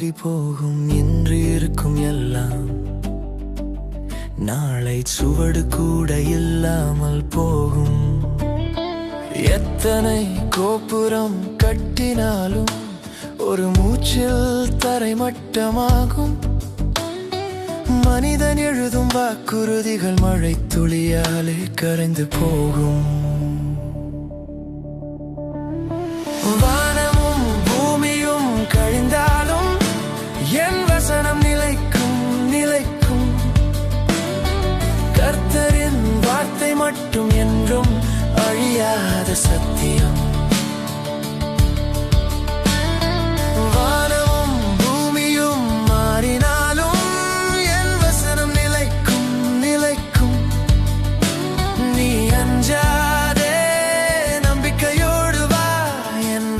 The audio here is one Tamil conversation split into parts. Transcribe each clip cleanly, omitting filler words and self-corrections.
மாறி போகும். இன்று இருக்கும் எல்லாம் நாளை சுவடு கூட இல்லாமல் போகும். எத்தனை கோபுரம் கட்டினாலும் ஒரு மூச்சில் தரைமட்டமாகும். மனிதன் எழுதும் வாக்குறுதிகள் மழை துளியாலே கரைந்து போகும். வானமும் பூமியும் கழிந்தாலும் என் வசனம் நிலைக்கும் நிலைக்கும். கர்த்தரின் வார்த்தை மட்டும் என்றும் அழியாத சத்தியம்.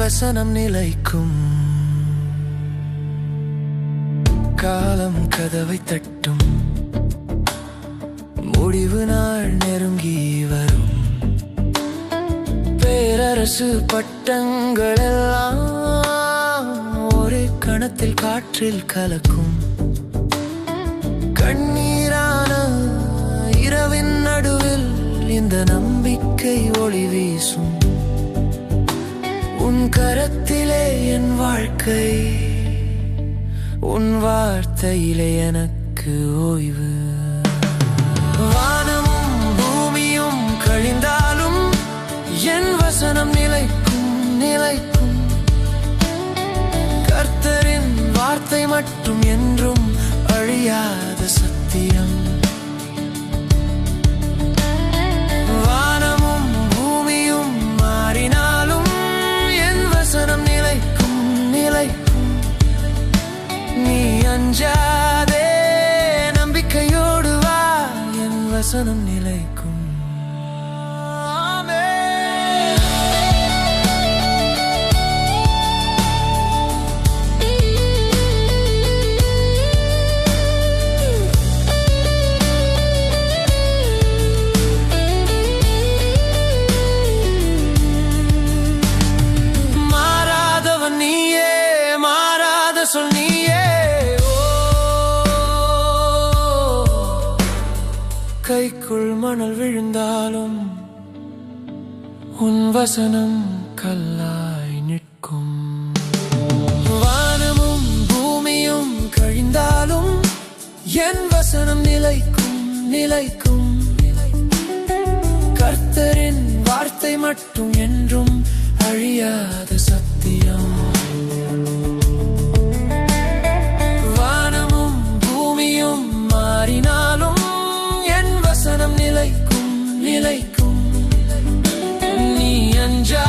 வசனம் நிலைக்கும். காலம் கதவை தட்டும், முடிவு நாள் நெருங்கி வரும். பேரரசு பட்டங்கள் எல்லாம் ஒரே கணத்தில் காற்றில் கலக்கும். கண்ணீரான இரவின் நடுவில் இந்த நம்பிக்கை ஒளி வீசும். உன் கரத்திலே என் வாழ்க்கை, உன் வார்த்தையிலே எனக்கு ஓய்வு. வானமும் பூமியும் கழிந்தாலும் என் வசனம் நிலைக்கும் நிலைக்கும். கர்த்தரின் வார்த்தை மட்டும் என்றும் அழியாத சத்தியம். நீ அஞ்சாதே, நம்பிக்கையோடு வா, என் வசனம் நிலைக்கும். மாறாதவன் நீயே, மாறாத சொல் நீயே. கைக்குள் மணல் விழுந்தாலும் உன் வசனம் கல்லாய் நிற்கும். வானமும் பூமியும் கழிந்தாலும் என் வசனம் நிலைக்கும் நிலைக்கும். கர்த்தரின் வார்த்தை மட்டும் என்றும் அழியாத சத்தியம். வானமும் பூமியும் மாறினாலும் நிலைக்கும் நிலைக்கும். நீ அஞ்சா